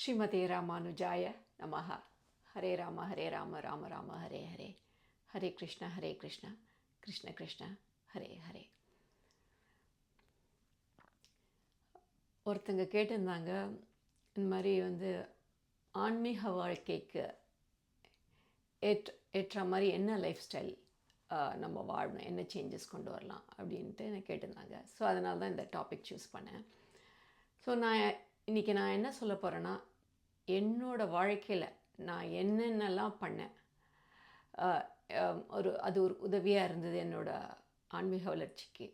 ஸ்ரீமதே ராமானுஜாய நமஹ. ஹரே ராம ராம ராம ஹரே ஹரே, ஹரே கிருஷ்ண கிருஷ்ண கிருஷ்ண ஹரே ஹரே. ஒருத்தங்க கேட்டிருந்தாங்க, இந்த மாதிரி ஆன்மீக வாழ்க்கைக்கு ஏற்ற மாதிரி என்ன லைஃப் ஸ்டைல் நம்ம வாழணும், என்ன சேஞ்சஸ் கொண்டு வரலாம் அப்படின்ட்டு என்னை கேட்டிருந்தாங்க. ஸோ அதனால தான் இந்த டாபிக் சூஸ் பண்ணேன். ஸோ இன்றைக்கி நான் என்ன சொல்ல போகிறேன்னா, என்னோடய வாழ்க்கையில் நான் என்னென்னலாம் பண்ணேன், அது ஒரு உதவியாக இருந்தது என்னோடய ஆன்மீக வளர்ச்சிக்கு,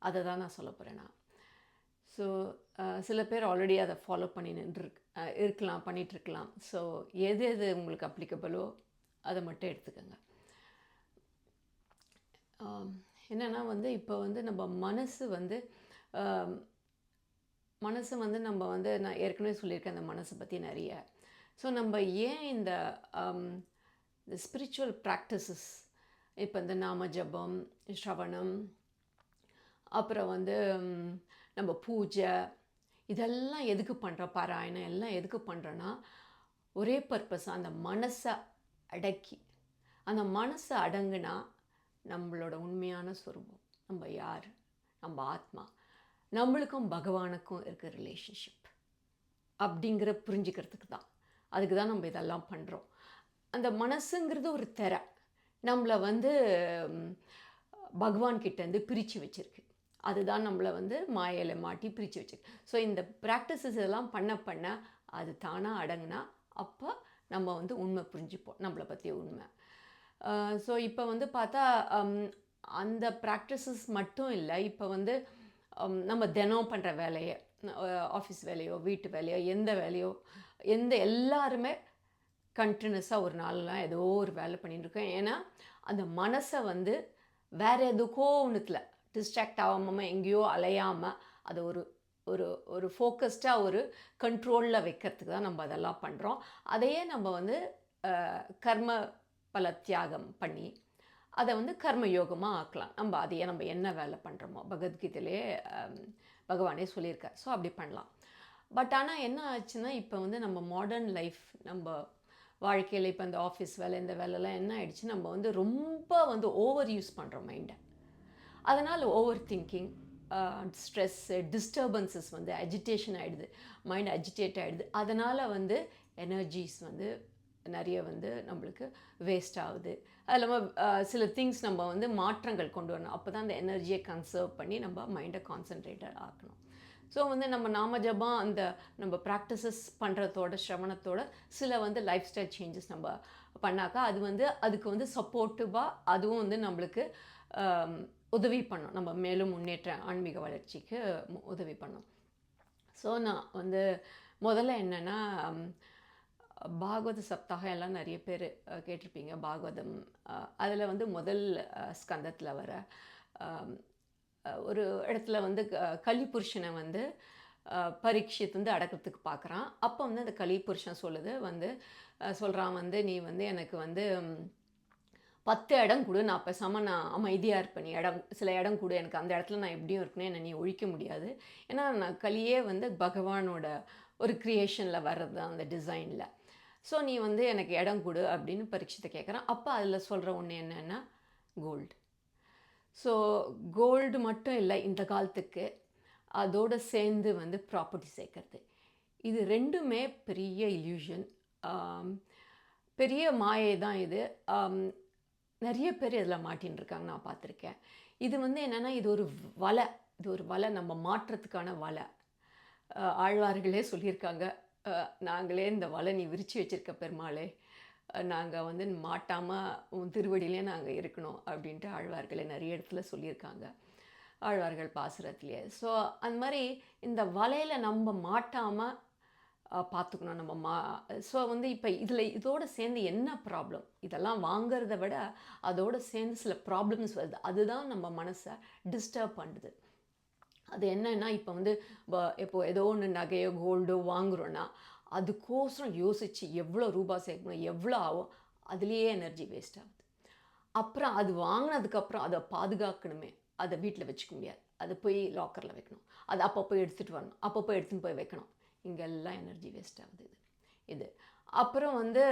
அதை தான் நான் சொல்ல போகிறேன். ஸோ சில பேர் ஆல்ரெடி அதை ஃபாலோ பண்ணி இருக்கலாம், பண்ணிகிட்ருக்கலாம். ஸோ எது எது உங்களுக்கு அப்ளிகபிளோ அதை மட்டும் எடுத்துக்கோங்க. என்னென்னா இப்போ நம்ம மனசு நம்ம நான் ஏற்கனவே சொல்லியிருக்கேன் அந்த மனசை பற்றி நிறைய. ஸோ நம்ம ஏன் இந்த ஸ்பிரிச்சுவல் ப்ராக்டிசஸ், இப்போ இந்த நாம ஜபம், ஸ்ரவணம், அப்புறம் நம்ம பூஜை, இதெல்லாம் எதுக்கு பண்ணுறோம், பாராயணம் எல்லாம் எதுக்கு பண்ணுறோன்னா, ஒரே பர்பஸ், அந்த மனசை அடக்கி, அந்த மனசை அடங்குனா நம்மளோட உண்மையான ஸ்வரூபம், நம்ம யார், நம்ம ஆத்மா, நம்மளுக்கும் பகவானுக்கும் இருக்கிற ரிலேஷன்ஷிப் அப்படிங்கிற புரிஞ்சுக்கிறதுக்கு தான், அதுக்கு தான் நம்ம இதெல்லாம் பண்ணுறோம். அந்த மனசுங்கிறது ஒரு திரை, நம்மளை பகவான்கிட்டேருந்து பிரித்து வச்சுருக்கு. அதுதான் நம்மளை மாயையில் மாட்டி பிரித்து வச்சுருக்கு. ஸோ இந்த ப்ராக்டிசஸ் இதெல்லாம் பண்ண அது தானாக அடங்குனா அப்போ நம்ம உண்மை புரிஞ்சுப்போம், நம்மளை பற்றிய உண்மை. ஸோ இப்போ பார்த்தா அந்த ப்ராக்டிசஸ் மட்டும் இல்லை, இப்போ நம்ம தினம் பண்ணுற வேலையை, ஆஃபீஸ் வேலையோ வீட்டு வேலையோ எந்த வேலையோ எல்லாருமே கண்டினியூஸாக ஒரு நாள்லாம் ஏதோ ஒரு வேலை பண்ணிட்டுருக்கோம். ஏன்னா அந்த மனசை வேறு எதுக்கோ ஒன்றுத்தில் டிஸ்ட்ராக்ட் ஆகாமல், எங்கேயோ அலையாமல், அதை ஒரு ஒரு ஒரு ஃபோக்கஸ்டாக ஒரு கண்ட்ரோலில் வைக்கிறதுக்கு தான் நம்ம அதெல்லாம் பண்ணுறோம். அதையே நம்ம கர்ம பல தியாகம் பண்ணி அதை கர்ம யோகமாக ஆக்கலாம். அதையே நம்ம என்ன வேலை பண்ணுறோமோ, பகவத்கீதையிலே பகவானே சொல்லியிருக்கார். ஸோ அப்படி பண்ணலாம். பட் ஆனால் என்ன ஆச்சுன்னா, இப்போ நம்ம மாடர்ன் லைஃப், நம்ம வாழ்க்கையில் இப்போ இந்த ஆஃபீஸ் வேலை, இந்த வேலைலாம் என்ன ஆகிடுச்சு, நம்ம ரொம்ப ஓவர் யூஸ் பண்ணுறோம் மைண்டை. அதனால் over thinking, stress, disturbances, agitation ஆகிடுது, மைண்ட் அஜிடேட் ஆகிடுது. அதனால் எனர்ஜிஸ் நிறைய நம்மளுக்கு வேஸ்ட் ஆகுது. அது இல்லாமல் சில திங்ஸ் நம்ம மாற்றங்கள் கொண்டு வரணும். அப்போ தான் அந்த எனர்ஜியை கன்சர்வ் பண்ணி நம்ம மைண்டை கான்சன்ட்ரேட்டட் ஆக்கணும். ஸோ நம்ம நாம ஜபம், அந்த நம்ம ப்ராக்டிசஸ் பண்ணுறதோட, ஸ்ரவணத்தோட சில லைஃப் ஸ்டைல் சேஞ்சஸ் நம்ம பண்ணாக்கா அது அதுக்கு சப்போர்ட்டிவாக அதுவும் நம்மளுக்கு உதவி பண்ணும், நம்ம மேலும் முன்னேற்ற ஆன்மீக வளர்ச்சிக்கு உதவி பண்ணும். ஸோ நான் முதல்ல என்னென்னா, பாகவத சப்தாகம் எல்லாம் நிறைய பேர் கேட்டிருப்பீங்க. பாகவதம் அதில் முதல் ஸ்கந்தத்தில் வர ஒரு இடத்துல கலிபுருஷனை பரீட்சித்து அடக்கிறதுக்கு பார்க்குறான். அப்போ அந்த கலிபுருஷன் சொல்கிறான், நீ எனக்கு 10 இடம் கொடு, நான் பேசாமல் நான் அமைதியாக இருப்பேன், சில இடம் கொடு, எனக்கு அந்த இடத்துல நான் எப்படியும் இருக்கணும், என்னை நீ ஒழிக்க முடியாது. ஏன்னா நான் கலியே பகவானோட ஒரு க்ரியேஷனில் வர்றது தான், அந்த டிசைனில். ஸோ நீ எனக்கு இடம் கொடு அப்படின்னு பரீட்சித்தை கேட்குறான். அப்போ அதில் சொல்கிற ஒன்று என்னென்னா கோல்டு. ஸோ கோல்டு மட்டும் இல்லை, இந்த காலத்துக்கு அதோடு சேர்ந்து ப்ராப்பர்ட்டி சேர்க்கறது, இது ரெண்டுமே பெரிய இல்யூஷன், பெரிய மாயை தான் இது. நிறைய பேர் இதில் மாட்டின்னு இருக்காங்க, நான் பார்த்துருக்கேன். இது என்னென்னா, இது ஒரு வலை, நம்ம மாற்றத்துக்கான வலை. ஆழ்வார்களே சொல்லியிருக்காங்க, நாங்களே இந்த வலை நீ விரித்து வச்சுருக்க பெருமாளே, நாங்கள் மாட்டாமல் உன் திருவடியிலே நாங்கள் இருக்கணும் அப்படின்ட்டு ஆழ்வார்களே நிறைய இடத்துல சொல்லியிருக்காங்க, ஆழ்வார்கள் பாசுரத்துலேயே. ஸோ அந்த மாதிரி இந்த வலையில் நம்ம மாட்டாமல் பார்த்துக்கணும் நம்ம. ஸோ இப்போ இதோடு சேர்ந்து என்ன ப்ராப்ளம், இதெல்லாம் வாங்கிறத விட அதோடு சேர்ந்து சில ப்ராப்ளம்ஸ் வருது, அதுதான் நம்ம மனசை டிஸ்டர்ப் பண்ணுது. அது என்னென்னா, இப்போ ஏதோ ஒன்று நகையோ கோல்டோ வாங்குகிறோன்னா அதுக்கோசரம் யோசித்து எவ்வளோ ரூபாய் சேர்க்கணும், எவ்வளோ ஆகும், அதுலேயே எனர்ஜி வேஸ்ட் ஆகுது. அப்புறம் அது வாங்கினதுக்கப்புறம் அதை பாதுகாக்கணுமே, அதை வீட்டில் வச்சுக்க முடியாது, அதை போய் லாக்கரில் வைக்கணும், அது அப்பப்போ எடுத்துகிட்டு வரணும், அப்பப்போ எடுத்துன்னு போய் வைக்கணும், இங்கெல்லாம் எனர்ஜி வேஸ்ட் ஆகுது. இது இது. அப்புறம் வந்து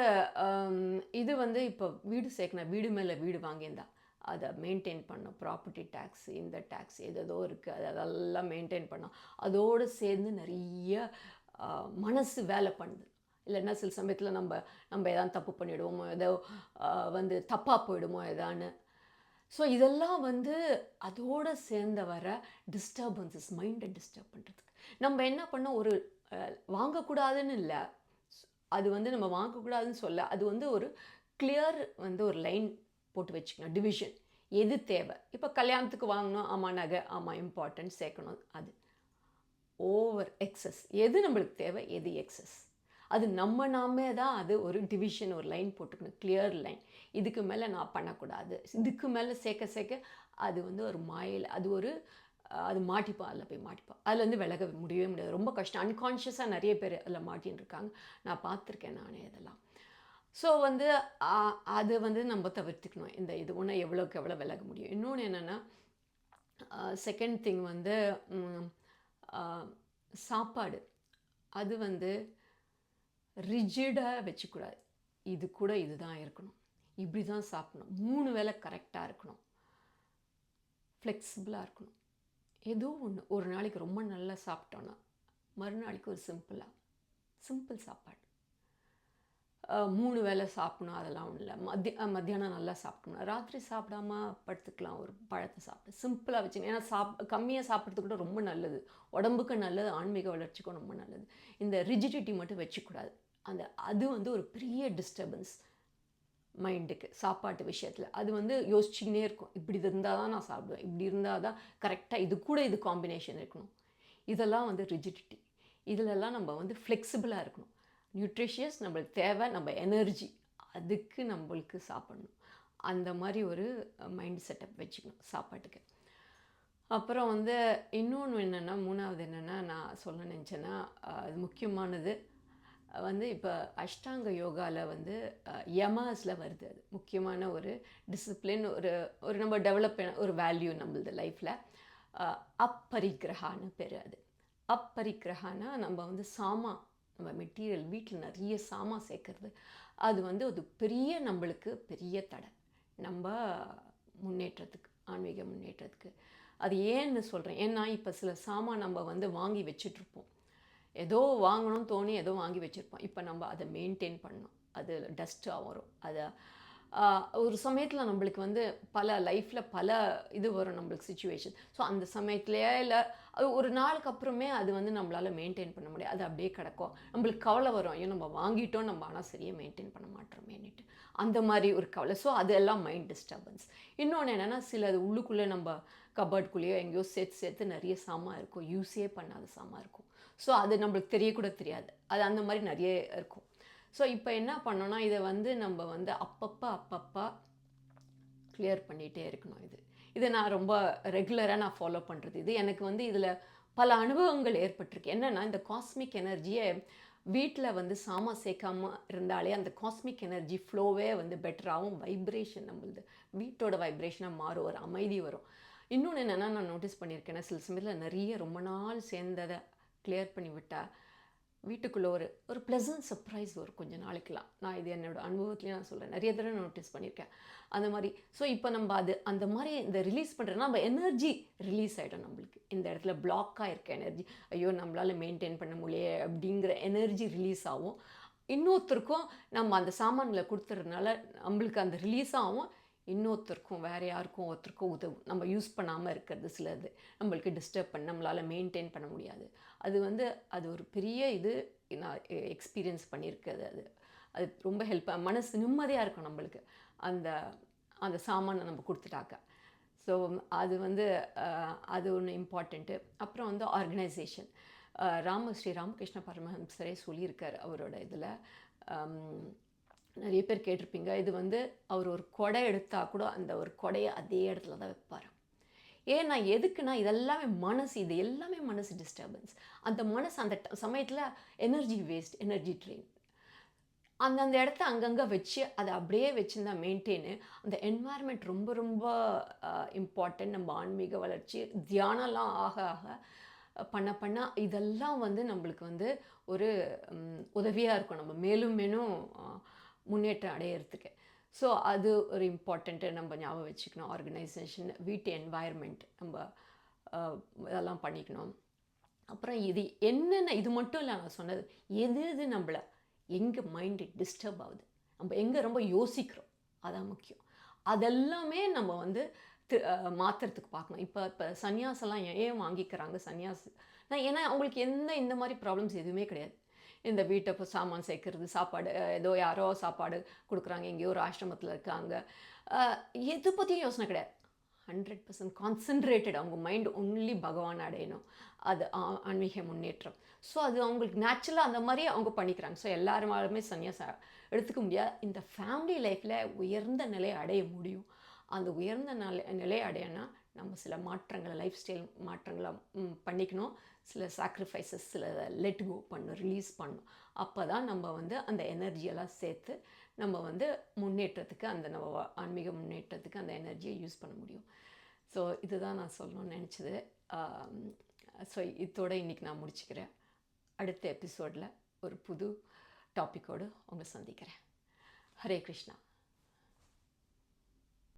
இது வந்து இப்போ வீடு சேர்க்கணும், வீடு மேலே வீடு வாங்கியிருந்தா அதை மெயின்டைன் பண்ணோம். ப்ராப்பர்ட்டி டேக்ஸ், இந்த டேக்ஸ் ஏதேதோ இருக்குது, அதெல்லாம் மெயின்டைன் பண்ணோம். அதோடு சேர்ந்து நிறைய மனசு வேலை பண்ணுது. இல்லைன்னா சில சமயத்தில் நம்ம எதாவது தப்பு பண்ணிவிடுவோமோ, ஏதோ வந்து தப்பாக போயிடுமோ எதான்னு. ஸோ இதெல்லாம் வந்து அதோடு சேர்ந்த வர டிஸ்டர்பன்சஸ், மைண்டை டிஸ்டர்ப் பண்ணுறதுக்கு நம்ம என்ன பண்ணோம், ஒரு வாங்கக்கூடாதுன்னு இல்லை, அது வந்து நம்ம வாங்கக்கூடாதுன்னு சொல்ல, அது வந்து ஒரு கிளியர் வந்து ஒரு லைன் போட்டு வச்சுக்கணும், டிவிஷன். எது தேவை, இப்போ கல்யாணத்துக்கு வாங்கணும், ஆமாம் நகை, ஆமாம் இம்பார்ட்டன்ட் சேர்க்கணும், அது ஓவர் எக்ஸஸ். எது நம்மளுக்கு தேவை, எது எக்ஸஸ், அது நாமே தான் அது ஒரு டிவிஷன், ஒரு லைன் போட்டுக்கணும், கிளியர் லைன். இதுக்கு மேலே நான் பண்ணக்கூடாது, இதுக்கு மேலே சேர்க்க அது வந்து ஒரு மாயில், அது ஒரு அது மாட்டிப்போம், அதில் போய் மாட்டிப்போம், அதுலேருந்து விலக முடியவே முடியாது, ரொம்ப கஷ்டம். அன்கான்ஷியஸாக நிறைய பேர் அதில் மாட்டின்னு இருக்காங்க, நான் பார்த்துருக்கேன் நானே இதெல்லாம். ஸோ வந்து அது வந்து நம்ம தவிர்த்துக்கணும், இந்த இது ஒன்று எவ்வளோக்கு எவ்வளோ விலக முடியும். இன்னொன்று என்னென்னா, செகண்ட் திங் வந்து சாப்பாடு, அது வந்து ரிஜிடாக வச்சுக்கூடாது. இது கூட இதுதான் இருக்கணும், இப்படி தான் சாப்பிடணும், 3 வேளை கரெக்டாக இருக்கணும், ஃப்ளெக்சிபிளாக இருக்கணும். ஏதோ ஒன்று, ஒரு நாளைக்கு ரொம்ப நல்லா சாப்பிட்டோன்னா மறுநாளைக்கு ஒரு சிம்பிள் சாப்பாடு. 3 வேளை சாப்பிடணும் அதெல்லாம் ஒன்றும் இல்லை. மத்தியானம் நல்லா சாப்பிடணும், ராத்திரி சாப்பிடாம படுத்துக்கலாம், ஒரு பழத்தை சாப்பிட்டு சிம்பிளாக வச்சுங்க. ஏன்னா கம்மியாக சாப்பிட்றது கூட ரொம்ப நல்லது, உடம்புக்கு நல்லது, ஆன்மீக வளர்ச்சிக்கும் ரொம்ப நல்லது. இந்த ரிஜிடிட்டி மட்டும் வச்சுக்கூடாது. அது வந்து ஒரு பெரிய டிஸ்டர்பன்ஸ் மைண்டுக்கு, சாப்பாட்டு விஷயத்தில். அது வந்து யோசிச்சுக்கினே இருக்கும், இப்படி இருந்தால் தான் நான் சாப்பிடுவேன், இப்படி இருந்தால் தான் கரெக்டாக, இது கூட இது காம்பினேஷன் இருக்கணும். இதெல்லாம் வந்து ரிஜிடிட்டி. இதிலெல்லாம் நம்ம வந்து ஃப்ளெக்சிபிளாக இருக்கணும். நியூட்ரிஷியஸ், நம்மளுக்கு தேவை, நம்ம எனர்ஜி, அதுக்கு நம்மளுக்கு சாப்பிடணும். அந்த மாதிரி ஒரு மைண்ட் செட்டப் வச்சுக்கணும் சாப்பாட்டுக்கு. அப்புறம் வந்து இன்னொன்று என்னென்னா, 3வது என்னென்னா நான் சொல்ல நினச்சேன்னா, அது முக்கியமானது வந்து இப்போ அஷ்டாங்க யோகாவில் வந்து யமாஸில் வருது. அது முக்கியமான ஒரு டிசிப்ளின், ஒரு நம்ம டெவலப் ஒரு வேல்யூ நம்மளது லைஃப்பில். அப்பரிக்கிரகான்னு பேர். அது அப்பரிக்கிரகானா நம்ம வந்து நம்ம மெட்டீரியல் வீட்டில் நிறைய சேர்க்கறது. அது வந்து ஒரு பெரிய நம்மளுக்கு பெரிய தடை நம்ம முன்னேற்றத்துக்கு, ஆன்மீக முன்னேற்றத்துக்கு. அது ஏன்னு சொல்கிறேன், ஏன்னா இப்போ சில நம்ம வந்து வாங்கி வச்சிட்ருப்போம், ஏதோ வாங்கணும்னு தோணி ஏதோ வாங்கி வச்சுருப்போம். இப்போ நம்ம அதை மெயின்டைன் பண்ணணும், அது டஸ்ட்டாக வரும். அதை ஒரு சமயத்தில் நம்மளுக்கு வந்து லைஃப்பில் பல இது வரும் நம்மளுக்கு சுச்சுவேஷன். ஸோ அந்த சமயத்துலையே இல்லை, அது ஒரு நாளுக்கு அப்புறமே அது வந்து நம்மளால் மெயின்டைன் பண்ண முடியாது, அது அப்படியே கிடக்கும். நம்மளுக்கு கவலை வரும், ஐயோ நம்ம வாங்கிட்டோம், நம்ம ஆனால் சரியாக மெயின்டைன் பண்ண மாட்டோமேன்னுட்டு, அந்த மாதிரி ஒரு கவலை. ஸோ அதெல்லாம் மைண்ட் டிஸ்டர்பன்ஸ். இன்னொன்று என்னென்னா, அது உள்ளுக்குள்ளே நம்ம கபர்டுக்குள்ளேயோ எங்கேயோ சேர்த்து நிறைய சாமான் இருக்கும், யூஸே பண்ணாத சாமான் இருக்கும். ஸோ அது நம்மளுக்கு தெரியக்கூட தெரியாது, அது அந்த மாதிரி நிறைய இருக்கும். ஸோ இப்போ என்ன பண்ணோன்னா, இதை வந்து நம்ம வந்து அப்பப்போ கிளியர் பண்ணிகிட்டே இருக்கணும். இதை நான் ரொம்ப ரெகுலராக நான் ஃபாலோ பண்ணுறது. இது எனக்கு வந்து இதில் பல அனுபவங்கள் ஏற்பட்டிருக்கு. என்னென்னா, இந்த காஸ்மிக் எனர்ஜியை வீட்டில் வந்து சேர்க்காமல் இருந்தாலே அந்த காஸ்மிக் எனர்ஜி ஃப்ளோவே வந்து பெட்டராகவும், வைப்ரேஷன் நம்மளது வீட்டோட வைப்ரேஷனாக மாறும், ஒரு அமைதி வரும். இன்னொன்று என்னென்னா, நான் நோட்டீஸ் பண்ணியிருக்கேன்னா, சில சமயத்தில் நிறைய ரொம்ப நாள் சேர்ந்ததை கிளியர் பண்ணி விட்டால் வீட்டுக்குள்ளே ஒரு ப்ளசன்ட் சர்ப்ரைஸ் வரும் கொஞ்சம் நாளைக்கெலாம். நான் இது என்னோடய அனுபவத்துலேயும் நான் சொல்கிறேன், நிறைய தடவை நோட்டீஸ் பண்ணியிருக்கேன் அந்த மாதிரி. ஸோ இப்போ நம்ம அந்த மாதிரி இந்த ரிலீஸ் பண்ணுறதுனா நம்ம எனர்ஜி ரிலீஸ் ஆகிடும். நம்மளுக்கு இந்த இடத்துல பிளாக்காக இருக்க எனர்ஜி, ஐயோ நம்மளால் மெயின்டைன் பண்ண முடியல அப்படிங்கிற எனர்ஜி ரிலீஸ் ஆகும். இன்னொருத்தருக்கும் நம்ம அந்த சாமான்களை கொடுத்துறதுனால நம்மளுக்கு அந்த ரிலீஸ் ஆகும், இன்னொருத்தருக்கும் வேறு யாருக்கும் ஒருத்தருக்கும் உதவும். நம்ம யூஸ் பண்ணாமல் இருக்கிறது சிலது நம்மளுக்கு டிஸ்டர்ப் பண்ண, நம்மளால் மெயின்டைன் பண்ண முடியாது. அது ஒரு பெரிய நான் எக்ஸ்பீரியன்ஸ் பண்ணியிருக்கிறது. அது ரொம்ப மனசு நிம்மதியாக இருக்கும் நம்மளுக்கு, அந்த சாமானை நம்ம கொடுத்துட்டாக்க. ஸோ அது வந்து அது ஒன்று இம்பார்ட்டண்ட்டு. அப்புறம் வந்து ஆர்கனைசேஷன். ஸ்ரீ ராமகிருஷ்ண பரமஹம்சரே சொல்லியிருக்கார் அவரோட இதில், நிறைய பேர் கேட்டிருப்பீங்க, இது வந்து அவர் ஒரு கொடை எடுத்தால் கூட அந்த ஒரு கொடையை அதே இடத்துல தான் வைப்பார். ஏன்னா எதுக்குன்னா, இதெல்லாமே இது எல்லாமே மனசு டிஸ்டர்பன்ஸ். அந்த மனசு அந்த சமயத்தில் எனர்ஜி வேஸ்ட், எனர்ஜி ட்ரெயின். அந்தந்த இடத்த அங்கங்கே வச்சு அதை அப்படியே வச்சுருந்தா மெயின்டைனு. அந்த என்வாயர்மெண்ட் ரொம்ப ரொம்ப இம்பார்ட்டன்ட். நம்ம ஆன்மீக வளர்ச்சி, தியானம்லாம் ஆக பண்ண பண்ண இதெல்லாம் வந்து நம்மளுக்கு வந்து ஒரு உதவியாக இருக்கும் நம்ம மேலும் மேலும் முன்னேற்றம் அடையிறதுக்கு. ஸோ அது ஒரு இம்பார்ட்டண்ட்டு நம்ம ஞாபகம் வச்சுக்கணும். ஆர்கனைசேஷன், வீட்டு என்வாயர்மெண்ட் நம்ம இதெல்லாம் பண்ணிக்கணும். அப்புறம் இது என்னென்ன இது மட்டும் இல்லை, நான் சொன்னது எது எது நம்மளை எங்கே மைண்டு டிஸ்டர்ப் ஆகுது, நம்ம எங்கே ரொம்ப யோசிக்கிறோம், அதான் முக்கியம். அதெல்லாமே நம்ம வந்து மாற்றுறதுக்கு பார்க்கணும். இப்போ சன்னியாசெல்லாம் ஏன் வாங்கிக்கிறாங்க சன்னியாசி? ஏன்னா அவங்களுக்கு இந்த மாதிரி ப்ராப்ளம்ஸ் எதுவுமே கிடையாது. இந்த வீட்டை இப்போ சாமான் சேர்க்கறது, சாப்பாடு ஏதோ யாரோ சாப்பாடு கொடுக்குறாங்க, எங்கேயோ ஒரு ஆசிரமத்தில் இருக்காங்க, எது பற்றியும் யோசனை கிடையாது. 100% கான்சன்ட்ரேட்டட். அவங்க மைண்ட் ஒன்லி பகவான் அடையணும், அது ஆன்மீக முன்னேற்றம். ஸோ அது அவங்களுக்கு நேச்சுரலாக அந்த மாதிரி அவங்க பண்ணிக்கிறாங்க. ஸோ எல்லாருமாலுமே சன்னியாசம் எடுத்துக்க முடியாது. இந்த ஃபேமிலி லைஃப்பில் உயர்ந்த நிலையை அடைய முடியும். அந்த உயர்ந்த நிலையை அடையனா நம்ம சில மாற்றங்களை, லைஃப் ஸ்டைல் மாற்றங்களை பண்ணிக்கணும். சில சாக்ரிஃபைசஸ், சில லெட் கோ பண்ணணும், ரிலீஸ் பண்ணணும். அப்போ தான் நம்ம வந்து அந்த எனர்ஜியெல்லாம் சேர்த்து நம்ம வந்து முன்னேற்றத்துக்கு, அந்த நம்ம ஆன்மீக முன்னேற்றத்துக்கு அந்த எனர்ஜியை யூஸ் பண்ண முடியும். ஸோ இதுதான் நான் சொல்லணும்னு நினச்சது. ஸோ இதோட இன்றைக்கி நான் முடிச்சுக்கிறேன். அடுத்த எபிசோடில் ஒரு புது டாப்பிக்கோடு உங்களை சந்திக்கிறேன். ஹரே கிருஷ்ணா.